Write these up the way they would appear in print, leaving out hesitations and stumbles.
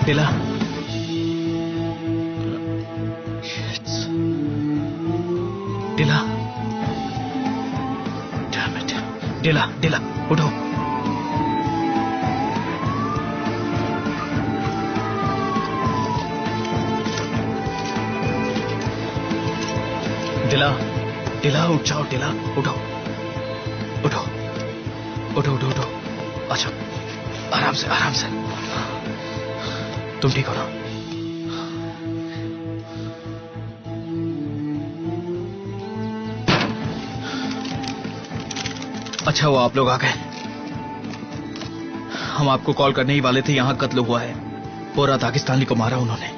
दिला, दिला, damn it, दिला, दिला, उठो। दिला, दिला, उठ जाओ, दिला, उठो, उठो, उठो, उठो, उठो। अच्छा, आराम से, आराम से। तुम ठीक हो ना? अच्छा वो आप लोग आ गए। हम आपको कॉल करने ही वाले थे, यहां कत्ल हुआ है, पूरा दागिस्तानी को मारा उन्होंने।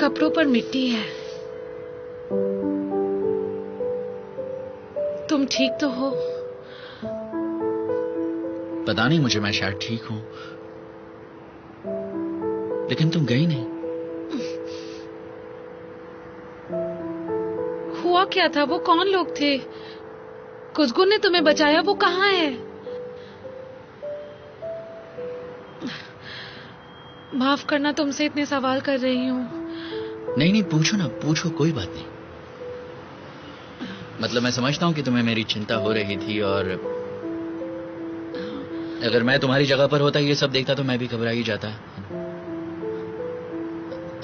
कपड़ों पर मिट्टी है। तुम ठीक तो हो? पता नहीं मुझे, मैं शायद ठीक हूं, लेकिन तुम गई नहीं। हुआ क्या था? वो कौन लोग थे? कुज़गुन ने तुम्हें बचाया, वो कहाँ है? माफ करना, तुमसे इतने सवाल कर रही हूँ। नहीं नहीं, पूछो ना, पूछो, कोई बात नहीं। मतलब मैं समझता हूं कि तुम्हें मेरी चिंता हो रही थी, और अगर मैं तुम्हारी जगह पर होता, ये सब देखता, तो मैं भी घबरा ही जाता।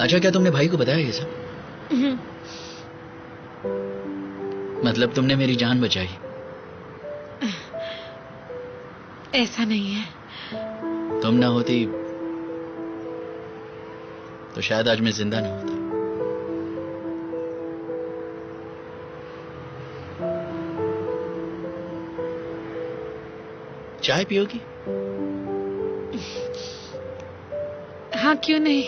अच्छा, क्या तुमने भाई को बताया ये सब? मतलब तुमने मेरी जान बचाई? ऐसा नहीं है। तुम ना होती तो शायद आज मैं जिंदा ना होता। चाय पियोगी? हाँ, क्यों नहीं।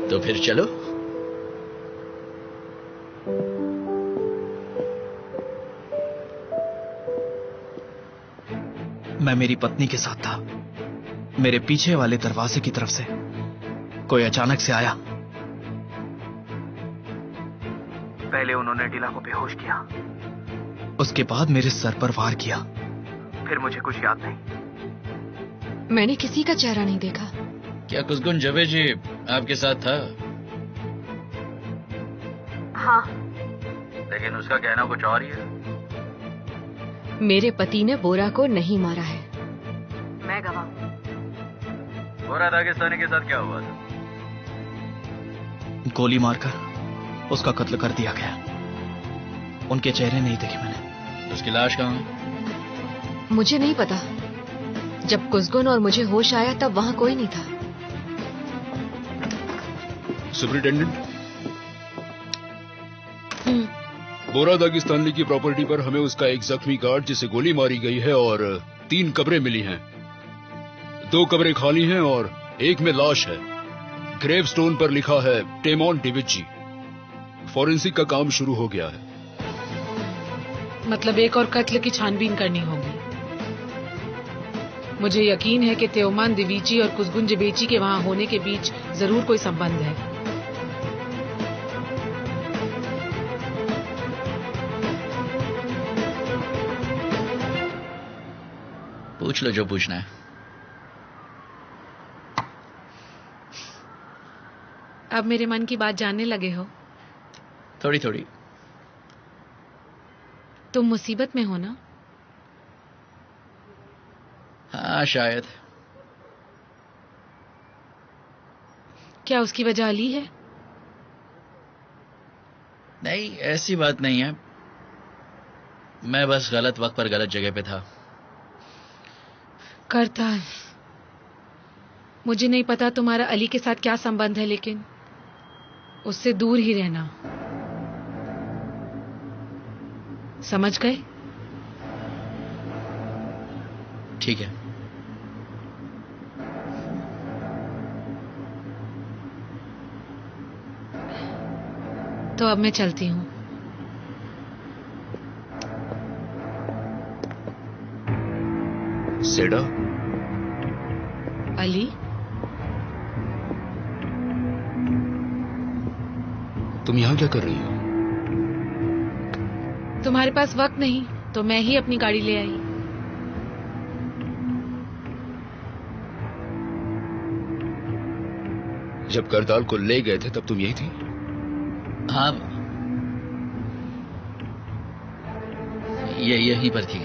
तो फिर चलो। मैं मेरी पत्नी के साथ था। मेरे पीछे वाले दरवाजे की तरफ से कोई अचानक से आया। पहले उन्होंने डिला को बेहोश किया, उसके बाद मेरे सर पर वार किया। फिर मुझे कुछ याद नहीं। मैंने किसी का चेहरा नहीं देखा। क्या कुज़गुन जवेजी आपके साथ था? हाँ। लेकिन उसका कहना कुछ और ही है। मेरे पति ने बोरा को नहीं मारा है, मैं गवाह। बोरा दागिस्तानी के साथ क्या हुआ था? गोली मारकर उसका कत्ल कर दिया गया। उनके चेहरे नहीं देखे मैंने। उसकी लाश कहाँ है? मुझे नहीं पता। जब कुज़गुन और मुझे होश आया तब वहां कोई नहीं था। सुपरिटेंडेंट, बोरा दागिस्तानी की प्रॉपर्टी पर हमें उसका एक जख्मी गार्ड जिसे गोली मारी गई है और 3 कब्रें मिली हैं। 2 कब्रें खाली हैं और एक में लाश है। ग्रेव स्टोन पर लिखा है टेमोन डिविची। फॉरेंसिक का काम शुरू हो गया है। मतलब एक और कत्ल की छानबीन करनी होगी। मुझे यकीन है कि तेओमान दिवीची और कुज़गुन जबेची के वहां होने के बीच जरूर कोई संबंध है। पूछ लो जो पूछना है। अब मेरे मन की बात जानने लगे हो? थोड़ी थोड़ी। तुम मुसीबत में हो ना? हाँ शायद। क्या उसकी वजह अली है? नहीं, ऐसी बात नहीं है। मैं बस गलत वक्त पर गलत जगह पे था। करताल, मुझे नहीं पता तुम्हारा अली के साथ क्या संबंध है, लेकिन उससे दूर ही रहना। समझ गए? ठीक है। तो अब मैं चलती हूँ। सेडा, अली, तुम यहाँ क्या कर रही हो? तुम्हारे पास वक्त नहीं तो मैं ही अपनी गाड़ी ले आई। जब करताल को ले गए थे तब तुम यही थी? हाँ, ये यहीं पर थी।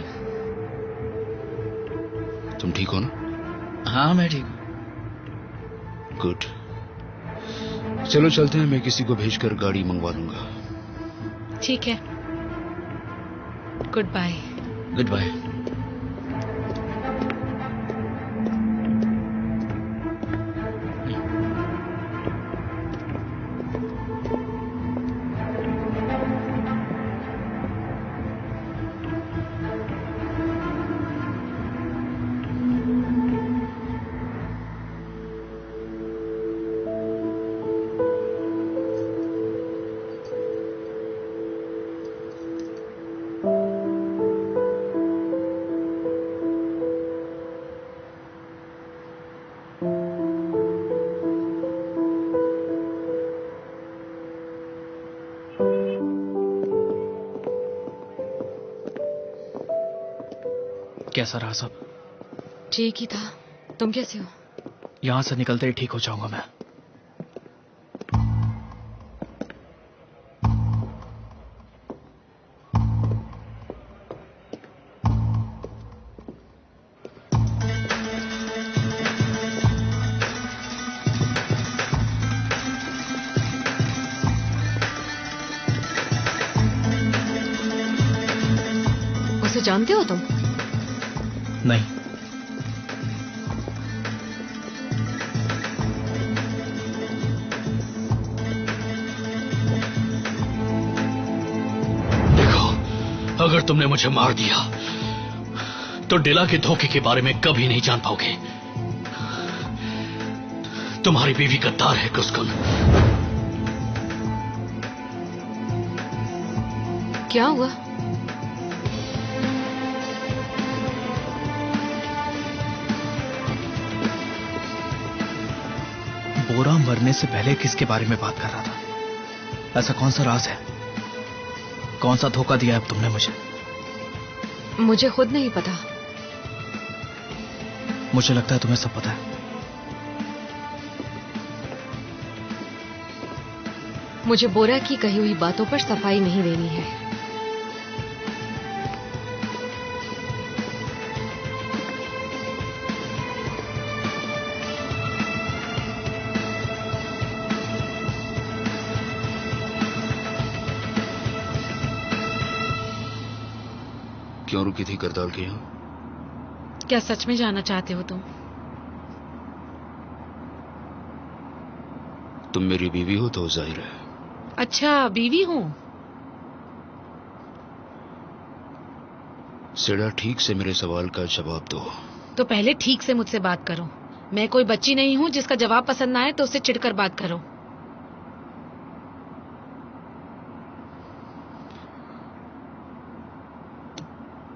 तुम ठीक हो ना? हाँ, मैं ठीक हूँ। गुड। चलो चलते हैं, मैं किसी को भेजकर गाड़ी मंगवा लूंगा। ठीक है, गुड बाय। Good bye. कैसा रहा सब? ठीक ही था। तुम कैसे हो? यहां से निकलते ही ठीक हो जाऊंगा मैं। उसे जानते हो तुम? नहीं। देखो, अगर तुमने मुझे मार दिया तो डिला के धोखे के बारे में कभी नहीं जान पाओगे। तुम्हारी बीवी गद्दार है कुसकुन। क्या हुआ? बोरा मरने से पहले किसके बारे में बात कर रहा था? ऐसा कौन सा राज है? कौन सा धोखा दिया है अब तुमने मुझे? मुझे खुद नहीं पता। मुझे लगता है तुम्हें सब पता है। मुझे बोरा की कही हुई बातों पर सफाई नहीं देनी है। क्यों रुकी थी करताल के यहाँ? क्या सच में जाना चाहते हो तुम? तुम मेरी बीवी हो तो जाहिर है। अच्छा, बीवी हूँ। सेडा, ठीक से मेरे सवाल का जवाब दो। तो पहले ठीक से मुझसे बात करो। मैं कोई बच्ची नहीं हूँ जिसका जवाब पसंद ना आए तो उससे चिढ़कर बात करो।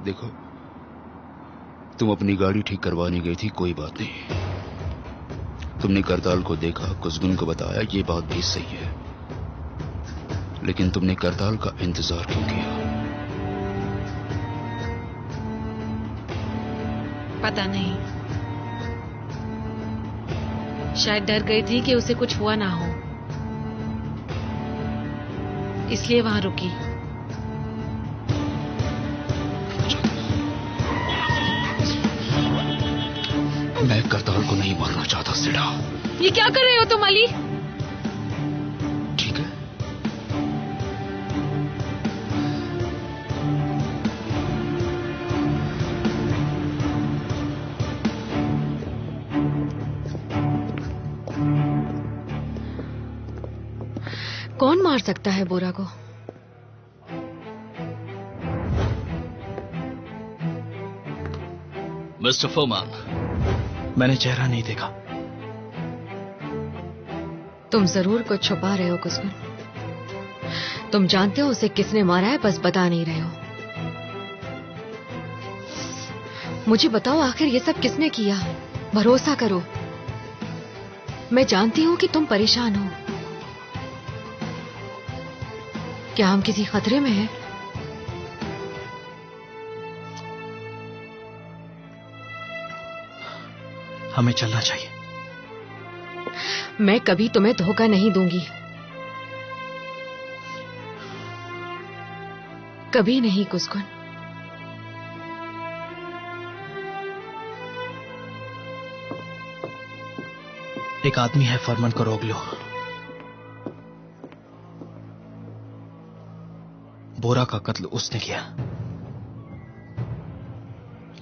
देखो, तुम अपनी गाड़ी ठीक करवाने गई थी, कोई बात नहीं। तुमने करताल को देखा, कुसगुन को बताया, ये बात भी सही है। लेकिन तुमने करताल का इंतजार क्यों किया? पता नहीं, शायद डर गई थी कि उसे कुछ हुआ ना हो, इसलिए वहां रुकी। मैं करताल को नहीं मारना चाहता सेडा। ये क्या कर रहे हो तुम अली? ठीक है, कौन मार सकता है बोरा को? मिस्टर फरमान, मैंने चेहरा नहीं देखा। तुम जरूर कुछ छुपा रहे हो कुसुम। तुम जानते हो उसे किसने मारा है, बस बता नहीं रहे हो। मुझे बताओ आखिर ये सब किसने किया? भरोसा करो, मैं जानती हूं कि तुम परेशान हो। क्या हम किसी खतरे में हैं? हमें चलना चाहिए। मैं कभी तुम्हें धोखा नहीं दूंगी, कभी नहीं कुसुम। एक आदमी है, फरमान को रोक लो। बोरा का कत्ल उसने किया,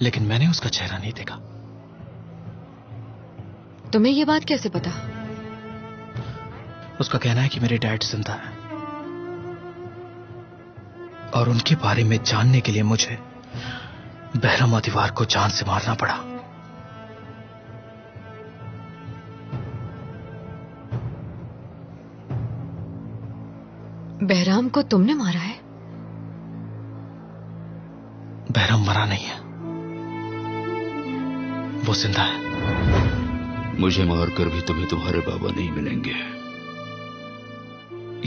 लेकिन मैंने उसका चेहरा नहीं देखा। तुम्हें ये बात कैसे पता? उसका कहना है कि मेरे डैड जिंदा है, और उनके बारे में जानने के लिए मुझे बहराम दीवार को जान से मारना पड़ा। बहराम को तुमने मारा है? बहराम मरा नहीं है, वो जिंदा है। मुझे मारकर भी तुम्हें तुम्हारे बाबा नहीं मिलेंगे।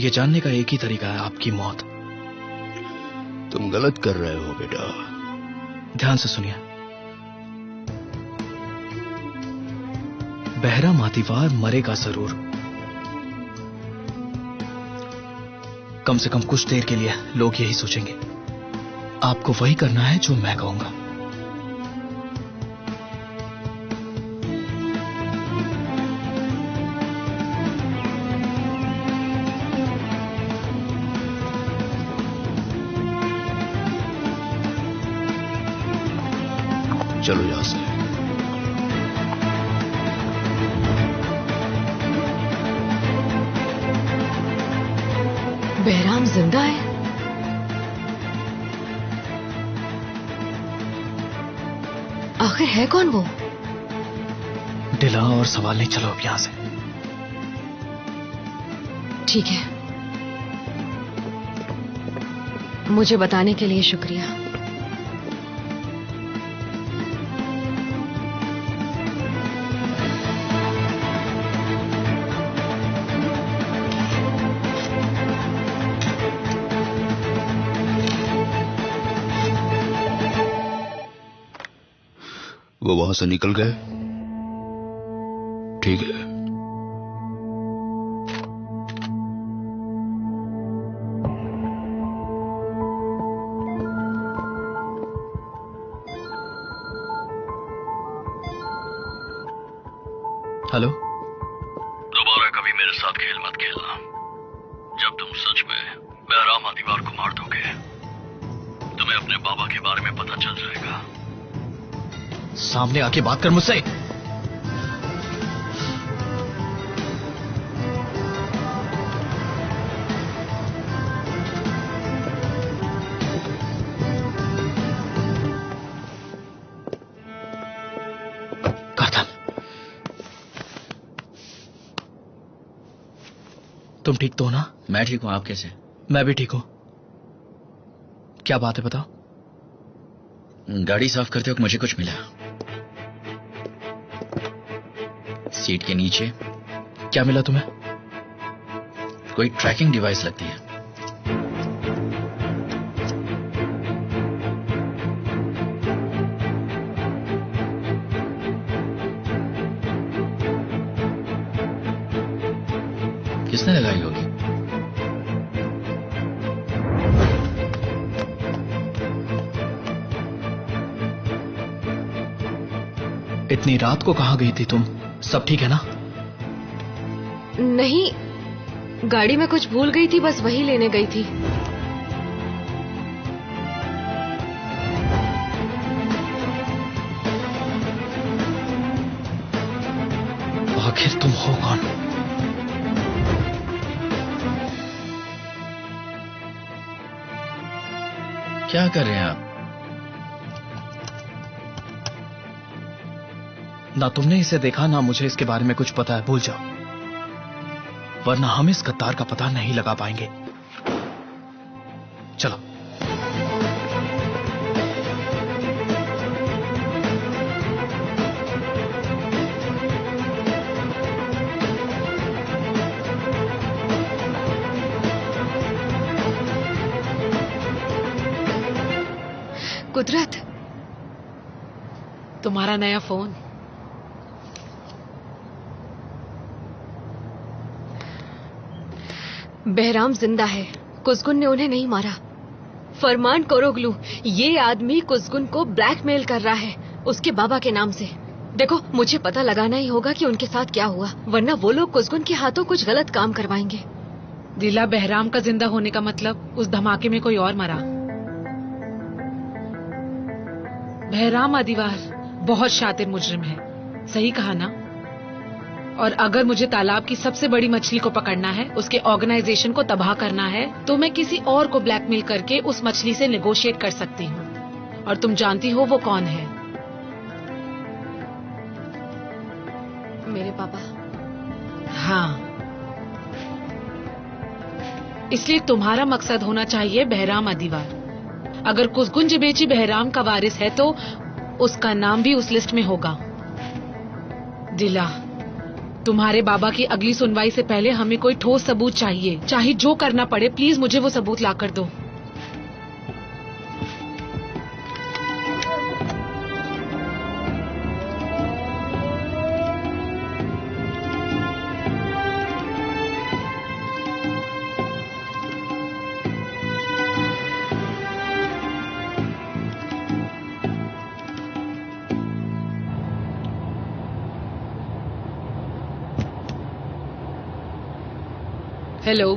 ये जानने का एक ही तरीका है, आपकी मौत। तुम गलत कर रहे हो बेटा। ध्यान से सुनिए, बहराम दीवार मरेगा जरूर, कम से कम कुछ देर के लिए लोग यही सोचेंगे। आपको वही करना है जो मैं कहूंगा। चलो यहां से। बहराम जिंदा है? आखिर है कौन वो? डिला और सवाल नहीं, चलो अब यहां से। ठीक है, मुझे बताने के लिए शुक्रिया। वो वहां से निकल गए? ठीक है। हेलो, दोबारा कभी मेरे साथ खेल मत खेलना। जब तुम सच में बहराम दीवार को मार दोगे, तुम्हें अपने बाबा के बारे में पता चल जाएगा। सामने आके बात कर मुझसे। गर्दन, तुम ठीक तो हो ना? मैं ठीक हूं, आप कैसे? मैं भी ठीक हूं। क्या बात है बताओ। गाड़ी साफ करते वक्त मुझे कुछ मिला। सीट के नीचे क्या मिला तुम्हें? कोई ट्रैकिंग डिवाइस लगती है। किसने लगाई होगी? इतनी रात को कहां गई थी तुम? सब ठीक है ना? नहीं, गाड़ी में कुछ भूल गई थी, बस वही लेने गई थी। आखिर तुम हो कौन? क्या कर रहे हैं आप? ना तुमने इसे देखा ना मुझे इसके बारे में कुछ पता है, भूल जाओ, वरना हम इस गद्दार का पता नहीं लगा पाएंगे। चलो। कुदरत, तुम्हारा नया फोन। बहराम जिंदा है, कुसगुन ने उन्हें नहीं मारा। फरमान कोरोग्लू, ये आदमी कुसगुन को ब्लैकमेल कर रहा है उसके बाबा के नाम से। देखो, मुझे पता लगाना ही होगा कि उनके साथ क्या हुआ, वरना वो लोग कुसगुन के हाथों कुछ गलत काम करवाएंगे। दिला, बहराम का जिंदा होने का मतलब उस धमाके में कोई और मरा। बहराम आदिवार बहुत शातिर मुजरिम है, सही कहा ना? और अगर मुझे तालाब की सबसे बड़ी मछली को पकड़ना है, उसके ऑर्गेनाइजेशन को तबाह करना है, तो मैं किसी और को ब्लैकमेल करके उस मछली से नेगोशिएट कर सकती हूँ। और तुम जानती हो वो कौन है? मेरे पापा। हाँ, इसलिए तुम्हारा मकसद होना चाहिए बहराम आदिवार। अगर कुसगुन जबेची बहराम का वारिस है तो उसका नाम भी उस लिस्ट में होगा। दिला, तुम्हारे बाबा की अगली सुनवाई से पहले हमें कोई ठोस सबूत चाहिए, चाहे जो करना पड़े। प्लीज मुझे वो सबूत ला कर दो। हेलो,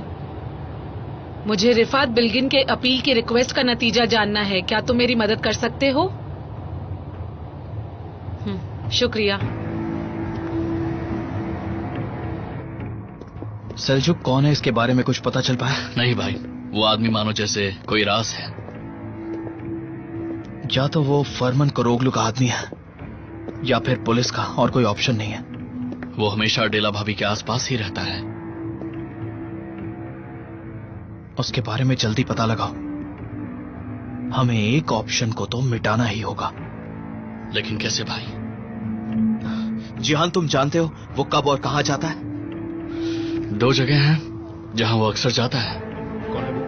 मुझे रिफात बिल्गिन के अपील की रिक्वेस्ट का नतीजा जानना है। क्या तुम मेरी मदद कर सकते हो? शुक्रिया। सेल्जुक कौन है, इसके बारे में कुछ पता चल पाया? नहीं भाई, वो आदमी मानो जैसे कोई राज है। या तो वो फरमान कोरोग्लू का आदमी है या फिर पुलिस का, और कोई ऑप्शन नहीं है। वो हमेशा डेला भाभी के आसपास ही रहता है। उसके बारे में जल्दी पता लगाओ। हमें एक ऑप्शन को तो मिटाना ही होगा। लेकिन कैसे भाई? जिहान, तुम जानते हो वो कब और कहां जाता है? 2 जगह हैं जहां वो अक्सर जाता है। कौन है वो?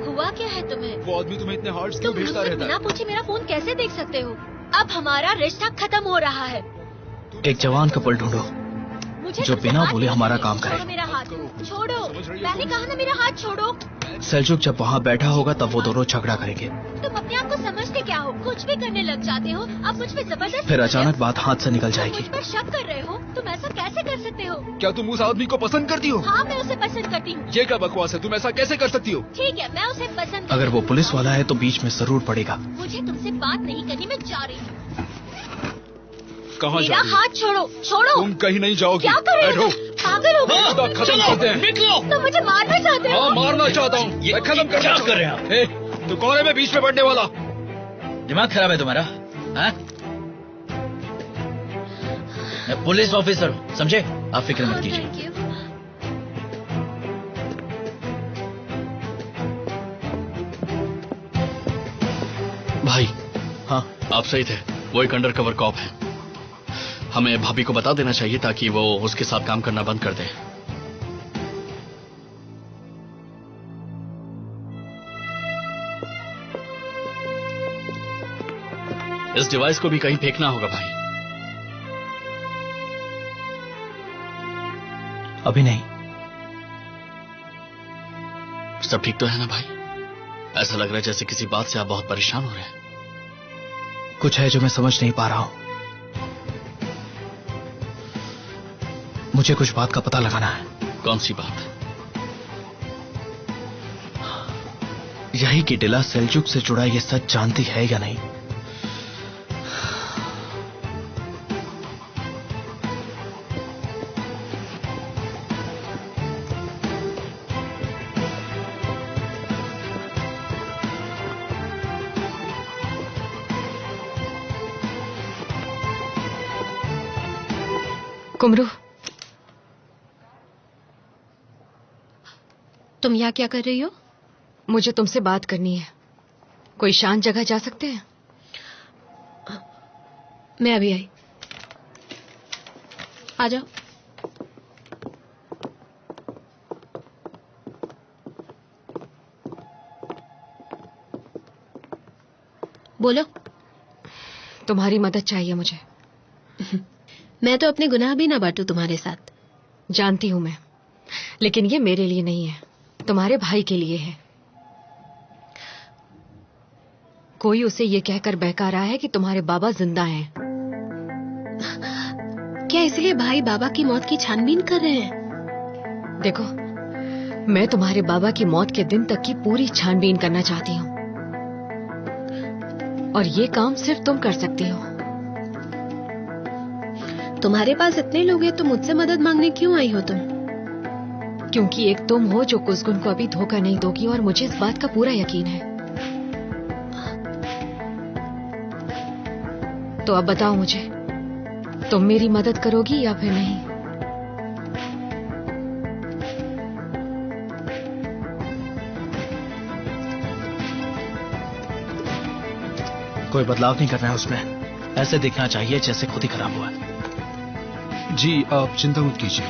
हुआ क्या है तुम्हें? वो आदमी तुम्हें इतने हार्ट्स क्यों तुम भेजता मुझसे रहता बिना है? पूछे मेरा फोन कैसे देख सकते हो? अब हमारा रिश्ता खत्म हो रहा है। एक जवान कपल ढूंढो मुझे जो तुमसे बिना बात बोले करनी हमारा है। काम करे। छोड़ो मेरा हाथ, छोड़ो। समझ रही हो मैंने तुम? कहा ना, मेरा हाथ छोड़ो। सेल्जुक जब वहां बैठा होगा तब वो दोनों झगड़ा करेंगे। तुम अपने आप को समझते क्या हो? कुछ भी करने लग जाते हो। अब मुझ पे जबरदस्त फिर अचानक बात हाथ से निकल तुम जाएगी। मुझ पर शक कर रहे हो। तुम ऐसा कैसे कर सकते हो? क्या तुम उस आदमी को पसंद करती हो? हाँ, मैं उसे पसंद करती हूँ। ये क्या बकवास है? तुम ऐसा कैसे कर सकती हो? ठीक है, मैं उसे पसंद करती अगर वो हूँ। पुलिस वाला है तो बीच में जरूर पड़ेगा। मुझे तुमसे बात नहीं करनी, मैं जा रही हूँ। कहाँ जा मेरा रही हो? हाथ छोड़ो, छोड़ो। तुम कहीं नहीं जाओगी। क्या कर रहे हो? बैठो। पागल हो गए? मुद्दा खत्म करते हैं। तुम मुझे मारना चाहते हो? हाँ, मारना चाहता हूँ। मैं खत्म करना क्या चाहता कर रहे हैं हूँ। ए, तू कौन है मैं बीच में पड़ने वाला? दिमाग खराब है तुम्हारा? हाँ? मैं पुलिस ऑफिसर हूँ, समझे? आप फिक्र मत कीजिए। Thank you. भाई, हाँ, आप सही थे। वो एक अंडर कवर कॉप है। हमें भाभी को बता देना चाहिए ताकि वो उसके साथ काम करना बंद कर दे। इस डिवाइस को भी कहीं फेंकना होगा भाई। अभी नहीं। सब ठीक तो है ना भाई? ऐसा लग रहा है जैसे किसी बात से आप बहुत परेशान हो रहे हैं। कुछ है जो मैं समझ नहीं पा रहा हूं। मुझे कुछ बात का पता लगाना है। कौन सी बात? यही कि डिला सेल्जुक से जुड़ा ये सच जानती है या नहीं। कुमरू, तुम यहाँ क्या कर रही हो? मुझे तुमसे बात करनी है। कोई शांत जगह जा सकते हैं? मैं अभी आई। आ जाओ। बोलो। तुम्हारी मदद चाहिए मुझे। मैं तो अपने गुनाह भी ना बांटू तुम्हारे साथ। जानती हूं मैं, लेकिन ये मेरे लिए नहीं है, तुम्हारे भाई के लिए है। कोई उसे ये कहकर बहका रहा है कि तुम्हारे बाबा जिंदा हैं। क्या इसलिए भाई बाबा की मौत की छानबीन कर रहे हैं? देखो, मैं तुम्हारे बाबा की मौत के दिन तक की पूरी छानबीन करना चाहती हूँ, और ये काम सिर्फ तुम कर सकती हो। तुम्हारे पास इतने लोग हैं तो मुझसे मदद मांगने क्यों आई हो तुम? क्योंकि एक तुम हो जो कुसगुन को अभी धोखा नहीं दोगी, और मुझे इस बात का पूरा यकीन है। तो अब बताओ मुझे, तुम मेरी मदद करोगी या फिर नहीं? कोई बदलाव नहीं करना है उसमें। ऐसे दिखना चाहिए जैसे खुद ही खराब हुआ है। जी, आप चिंता मत कीजिए।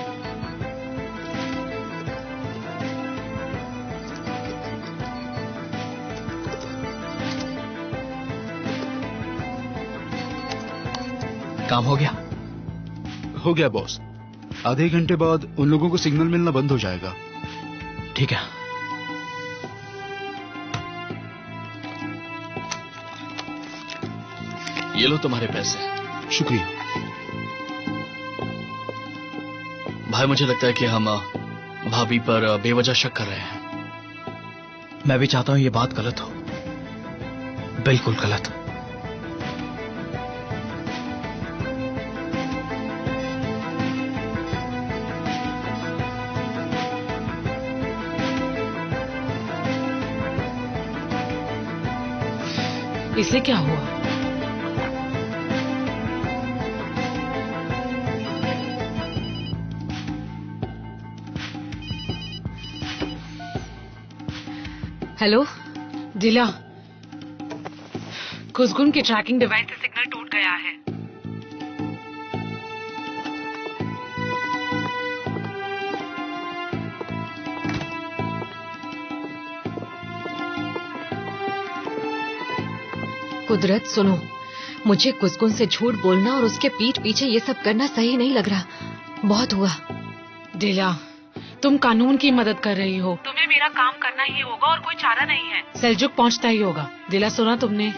काम हो गया? हो गया बॉस। आधे घंटे बाद उन लोगों को सिग्नल मिलना बंद हो जाएगा। ठीक है। ये लो तुम्हारे पैसे। शुक्रिया। भाई, मुझे लगता है कि हम भाभी पर बेवजह शक कर रहे हैं। मैं भी चाहता हूं ये बात गलत हो, बिल्कुल गलत। इसे क्या हुआ? हेलो दिला, कुसगुन के ट्रैकिंग डिवाइस से सिग्नल टूट गया है। कुदरत, सुनो, मुझे कुसगुन से झूठ बोलना और उसके पीठ पीछे ये सब करना सही नहीं लग रहा। बहुत हुआ। दिला, तुम कानून की मदद कर रही हो, तुम्हें मेरा काम करना ही होगा और कोई चारा नहीं है। सेल्जुक पहुंचता ही होगा। दिला, सुना तुमने?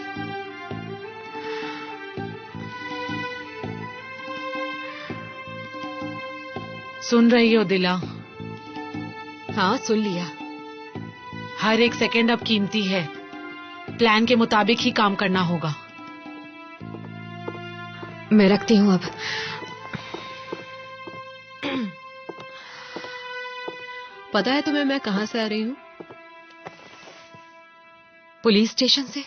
सुन रही हो दिला? हाँ, सुन लिया। हर एक सेकंड अब कीमती है। प्लान के मुताबिक ही काम करना होगा। मैं रखती हूँ अब। पता है तुम्हें मैं कहां से आ रही हूँ? पुलिस स्टेशन से।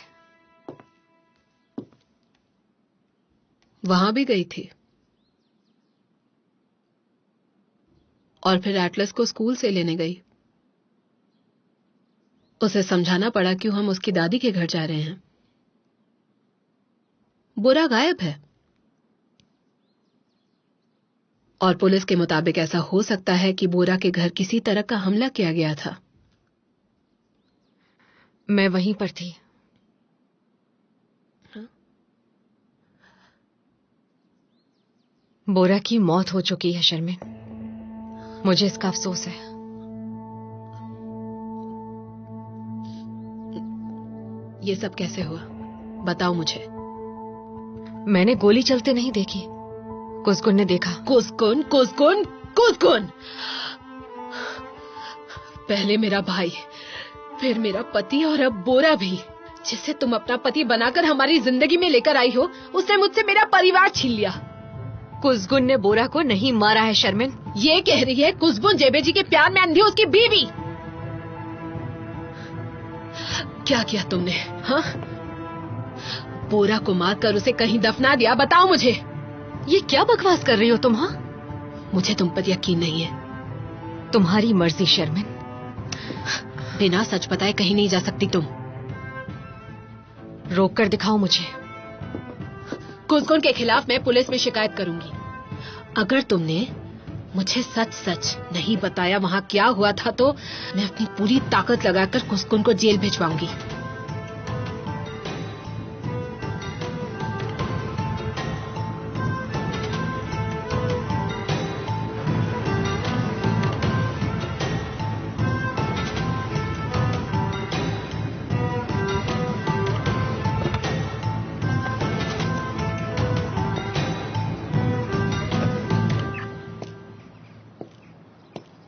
वहां भी गई थी, और फिर एटलस को स्कूल से लेने गई। उसे समझाना पड़ा क्यों हम उसकी दादी के घर जा रहे हैं। बोरा गायब है, और पुलिस के मुताबिक ऐसा हो सकता है कि बोरा के घर किसी तरह का हमला किया गया था। मैं वहीं पर थी। बोरा की मौत हो चुकी है शर्मिन, मुझे इसका अफसोस है। ये सब कैसे हुआ, बताओ मुझे। मैंने गोली चलते नहीं देखी, कुसगुन ने देखा। कुसगुन, कुसगुन, कुसगुन! पहले मेरा भाई, फिर मेरा पति, और अब बोरा भी, जिसे तुम अपना पति बनाकर हमारी जिंदगी में लेकर आई हो, उसने मुझसे मेरा परिवार छीन लिया। कुसगुन ने बोरा को नहीं मारा है शर्मिन। ये कह रही है कुसगुन जेबेजी के प्यार में अंधी उसकी बीवी। क्या किया तुमने? हाँ, बोरा को मारकर उसे कहीं दफना दिया। बताओ मुझे। ये क्या बकवास कर रही हो तुम? हाँ, मुझे तुम पर यकीन नहीं है। तुम्हारी मर्जी शर्मिन। बिना सच बताए कहीं नहीं जा सकती तुम। रोक कर दिखाओ मुझे। कुसकुन के खिलाफ मैं पुलिस में शिकायत करूंगी। अगर तुमने मुझे सच सच नहीं बताया वहां क्या हुआ था तो मैं अपनी पूरी ताकत लगाकर कुसकुन को जेल भिजवाऊंगी।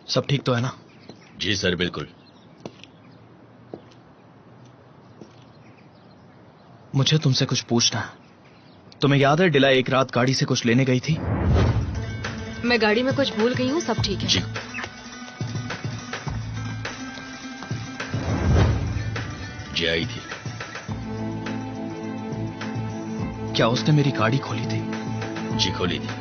सब ठीक तो है ना? जी सर, बिल्कुल। मुझे तुमसे कुछ पूछना है। तुम्हें याद है डिला एक रात गाड़ी से कुछ लेने गई थी? मैं गाड़ी में कुछ भूल गई हूँ, सब ठीक है। जी। जी आई थी। क्या उसने मेरी गाड़ी खोली थी? जी खोली थी।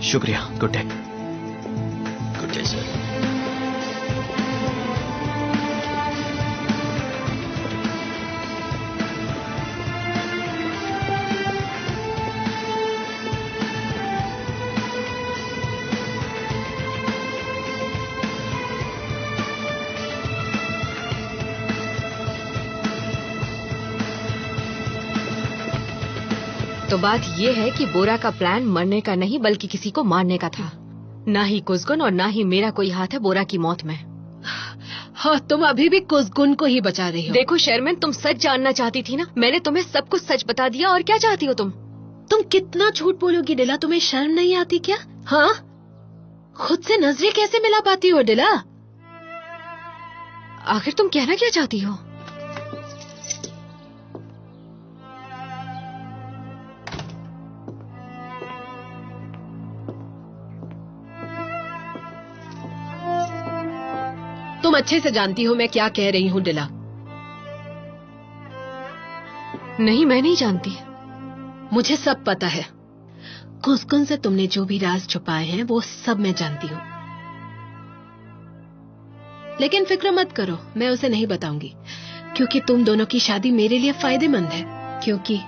शुक्रिया। Good day. Good day sir. तो बात ये है कि बोरा का प्लान मरने का नहीं बल्कि किसी को मारने का था। ना ही कुसगुन और ना ही मेरा कोई हाथ है बोरा की मौत में। हाँ, तुम अभी भी कुसगुन को ही बचा रही हो। देखो शर्मिन, तुम सच जानना चाहती थी ना, मैंने तुम्हें सब कुछ सच बता दिया। और क्या चाहती हो तुम? तुम कितना झूठ बोलोगी डिला? तुम्हें शर्म नहीं आती क्या? हाँ, खुद से नजरें कैसे मिला पाती हो डिला? आखिर तुम कहना क्या चाहती हो? तुम अच्छे से जानती हो मैं क्या कह रही हूँ डिला। नहीं, मैं नहीं जानती। मुझे सब पता है। कुसकुन से तुमने जो भी राज छुपाए हैं वो सब मैं जानती हूँ। लेकिन फिक्र मत करो, मैं उसे नहीं बताऊंगी, क्योंकि तुम दोनों की शादी मेरे लिए फायदेमंद है। क्योंकि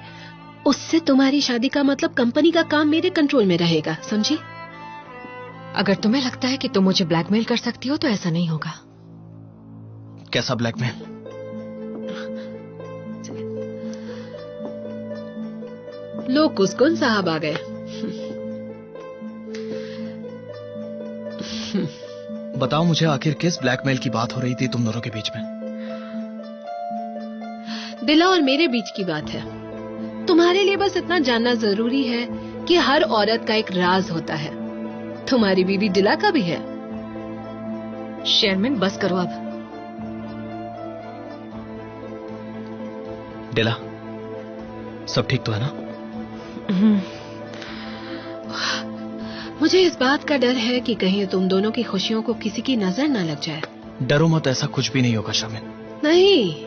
उससे तुम्हारी शादी का मतलब कंपनी का काम मेरे कंट्रोल में रहेगा, समझी? अगर तुम्हें लगता है कि तुम मुझे ब्लैकमेल कर सकती हो तो ऐसा नहीं होगा। कैसा ब्लैकमेल? लो कुसकुन साहब आ गए। बताओ मुझे, आखिर किस ब्लैकमेल की बात हो रही थी तुम दोनों के बीच में? डिला और मेरे बीच की बात है। तुम्हारे लिए बस इतना जानना जरूरी है कि हर औरत का एक राज होता है। तुम्हारी बीवी डिला का भी है। शर्मिन, बस करो अब। डिला, सब ठीक तो है ना? मुझे इस बात का डर है कि कहीं तुम दोनों की खुशियों को किसी की नजर न लग जाए। डरो मत, ऐसा कुछ भी नहीं होगा शर्मिन। नहीं,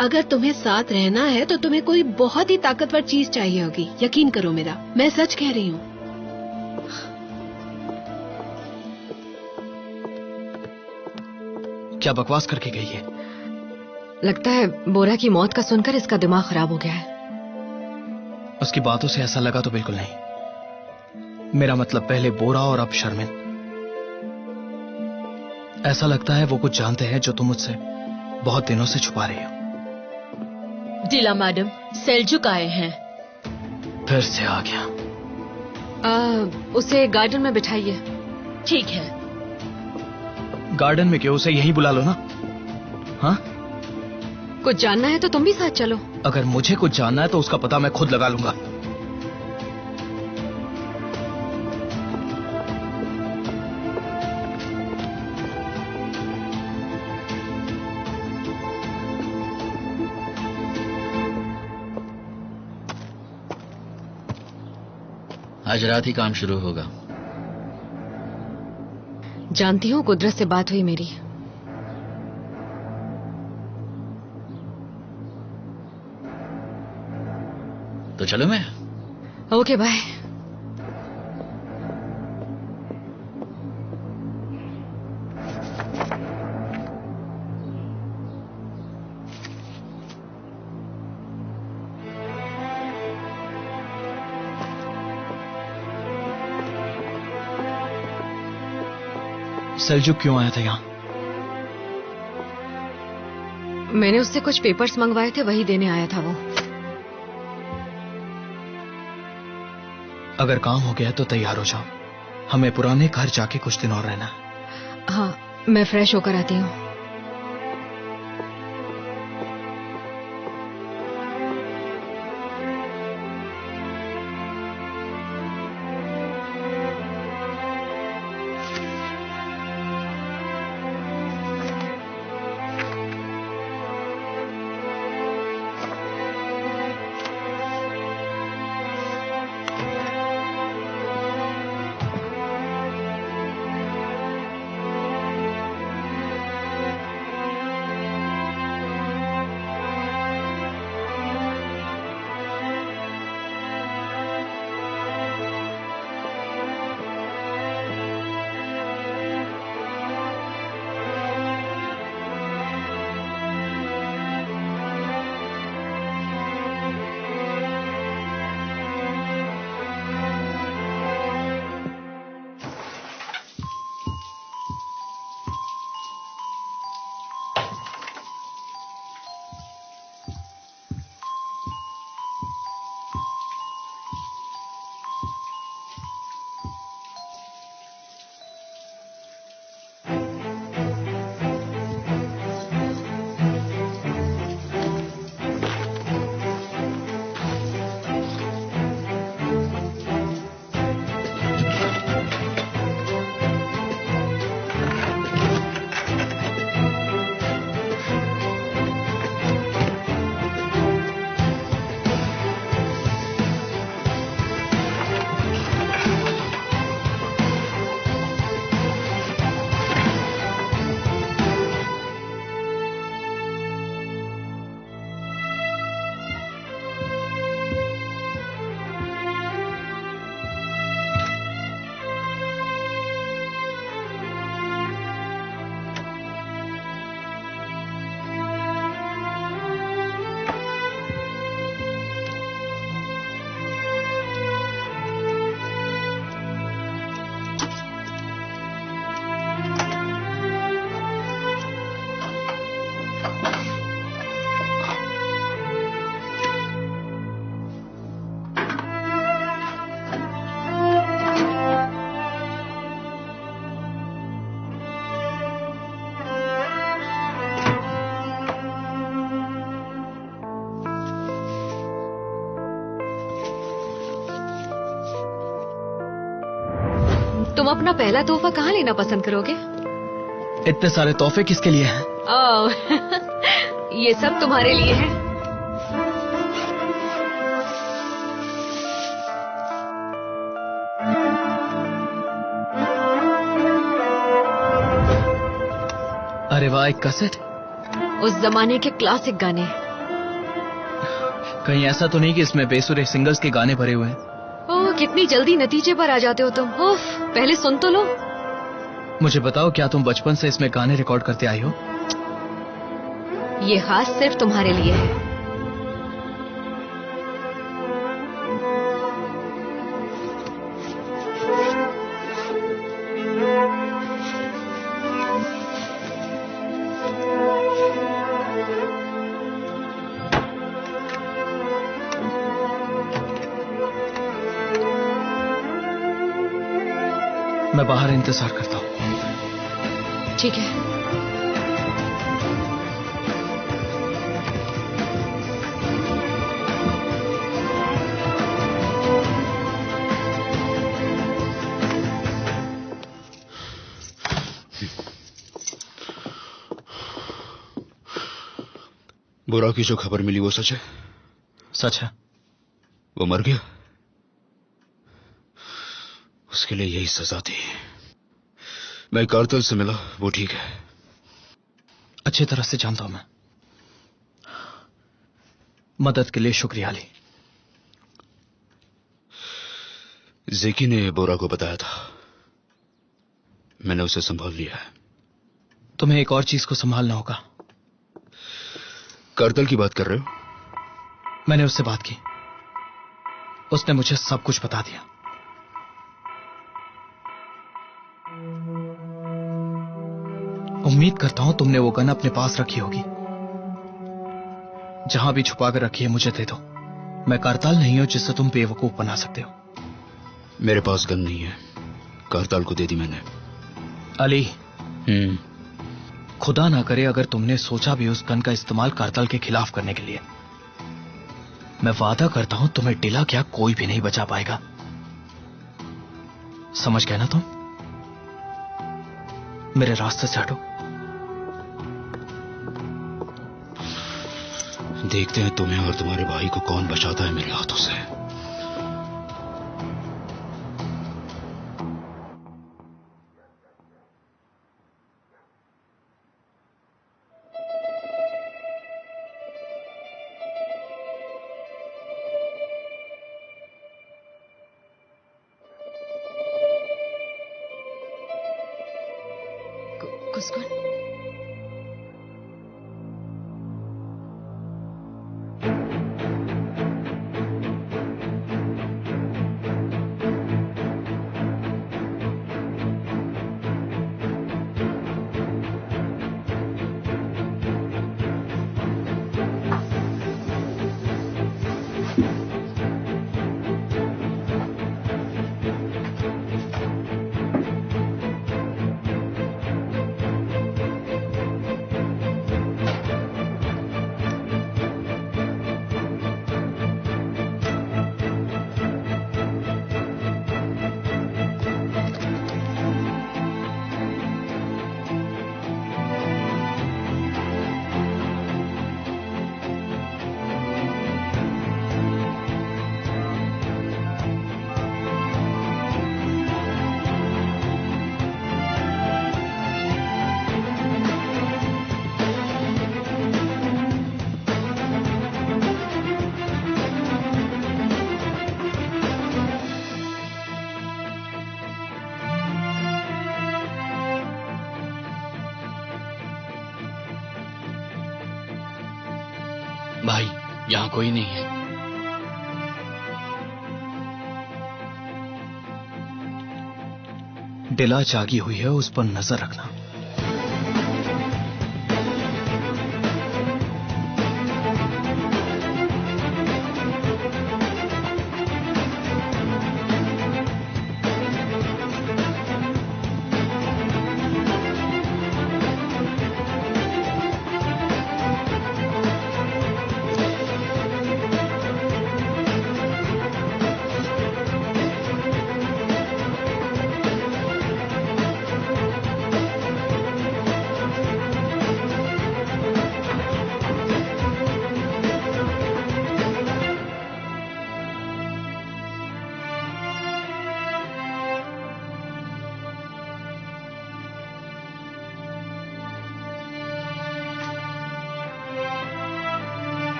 अगर तुम्हें साथ रहना है तो तुम्हें कोई बहुत ही ताकतवर चीज चाहिए होगी। यकीन करो मेरा, मैं सच कह रही हूँ। क्या बकवास करके गई है? लगता है बोरा की मौत का सुनकर इसका दिमाग खराब हो गया है। उसकी बातों से ऐसा लगा तो बिल्कुल नहीं। मेरा मतलब पहले बोरा और अब शर्मिन। ऐसा लगता है वो कुछ जानते हैं जो तुम मुझसे बहुत दिनों से छुपा रही हो। डिला मैडम, सेल्जुक आए हैं। फिर से आ गया। उसे गार्डन में बिठाइए। ठीक है। गार्डन में क्यों? उसे यहीं बुला लो ना। हाँ, कुछ जानना है तो तुम भी साथ चलो। अगर मुझे कुछ जानना है तो उसका पता मैं खुद लगा लूंगा। आज रात ही काम शुरू होगा। जानती हूँ, कुदरत से बात हुई मेरी। तो चलो मैं। Okay bye. सेल्जुक क्यों आया था यहाँ? मैंने उससे कुछ पेपर्स मंगवाए थे, वही देने आया था वो। अगर काम हो गया तो तैयार हो जाओ, हमें पुराने घर जाके कुछ दिन और रहना। हाँ, मैं फ्रेश होकर आती हूँ। तुम अपना पहला तोहफा कहाँ लेना पसंद करोगे? इतने सारे तोहफे किसके लिए हैं? ये सब तुम्हारे लिए है। अरे वाह, एक कैसेट। उस जमाने के क्लासिक गाने। कहीं ऐसा तो नहीं कि इसमें बेसुरे सिंगर्स के गाने भरे हुए हैं? ओह, कितनी जल्दी नतीजे पर आ जाते हो तुम। उफ, पहले सुन तो लो। मुझे बताओ, क्या तुम बचपन से इसमें गाने रिकॉर्ड करते आई हो? ये खास सिर्फ तुम्हारे लिए है। मैं बाहर इंतजार करता हूँ। ठीक है। बुरा की जो खबर मिली वो सच है? सच है। वो मर गया? उसके लिए यही सजा थी। मैं कार्तल से मिला, वो ठीक है। अच्छी तरह से जानता हूं मैं। मदद के लिए शुक्रिया अली। जेकी ने बोरा को बताया था, मैंने उसे संभाल लिया है। तुम्हें एक और चीज को संभालना होगा। करतल की बात कर रहे हो? मैंने उससे बात की, उसने मुझे सब कुछ बता दिया। उम्मीद करता हूं तुमने वो गन अपने पास रखी होगी। जहां भी छुपा कर रखी है मुझे दे दो। मैं करताल नहीं हूं जिससे तुम बेवकूफ बना सकते हो। मेरे पास गन नहीं है, करताल को दे दी मैंने। अली, खुदा ना करे अगर तुमने सोचा भी उस गन का इस्तेमाल करताल के खिलाफ करने के लिए, मैं वादा करता हूं तुम्हें टिला क्या कोई भी नहीं बचा पाएगा। समझ गए ना तुम? मेरे रास्ते से हटो। देखते हैं तुम्हें और तुम्हारे भाई को कौन बचाता है मेरे हाथों से। कुसकुन, भाई, यहाँ कोई नहीं है। डिला जागी हुई है, उस पर नजर रखना।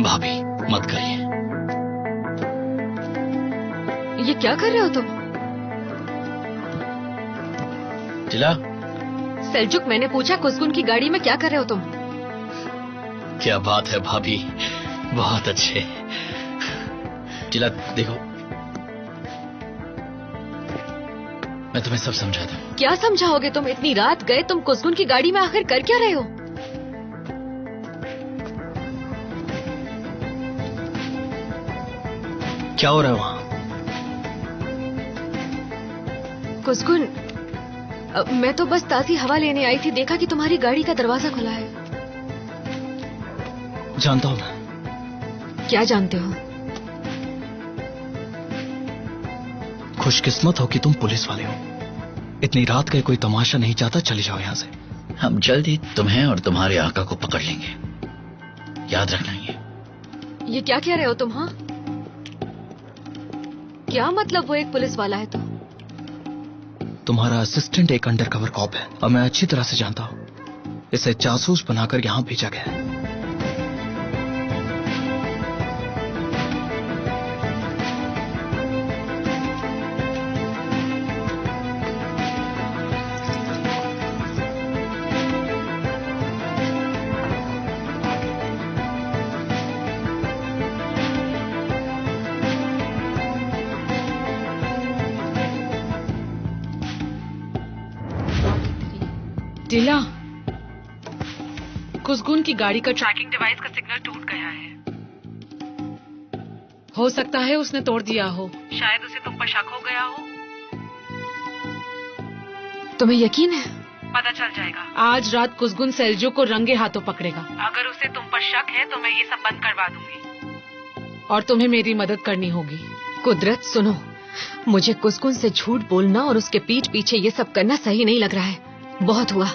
भाभी, मत करिए। ये क्या कर रहे हो तुम? टिला, सेल्जुक, मैंने पूछा कुसकुन की गाड़ी में क्या कर रहे हो तुम? क्या बात है भाभी, बहुत अच्छे। टिला देखो, मैं तुम्हें सब समझाता हूँ। क्या समझाओगे तुम? इतनी रात गए तुम कुसकुन की गाड़ी में आखिर कर क्या रहे हो? क्या हो रहा है वहां? कुसकुन, मैं तो बस ताजी हवा लेने आई थी, देखा कि तुम्हारी गाड़ी का दरवाजा खुला है। जानता हूं मैं। क्या जानते हो? खुशकिस्मत हो कि तुम पुलिस वाले हो। इतनी रात का कोई तमाशा नहीं चाहता, चले जाओ यहाँ से। हम जल्द ही तुम्हें और तुम्हारे आका को पकड़ लेंगे, याद रखना ये क्या कह रहे हो तुम? हाँ, क्या मतलब वो एक पुलिस वाला है तो? तुम्हारा असिस्टेंट एक अंडरकवर कॉप है और मैं अच्छी तरह से जानता हूँ। इसे जासूस बनाकर यहाँ भेजा गया है। दिला, कुसगुन की गाड़ी का ट्रैकिंग डिवाइस का सिग्नल टूट गया है। हो सकता है उसने तोड़ दिया हो, शायद उसे तुम पर शक हो गया हो। तुम्हें यकीन है? पता चल जाएगा। आज रात कुसगुन सेल्जू को रंगे हाथों पकड़ेगा। अगर उसे तुम पर शक है तो मैं ये सब बंद करवा दूंगी और तुम्हें मेरी मदद करनी होगी। कुदरत सुनो, मुझे कुसगुन से झूठ बोलना और उसके पीठ पीछे ये सब करना सही नहीं लग रहा है। बहुत हुआ।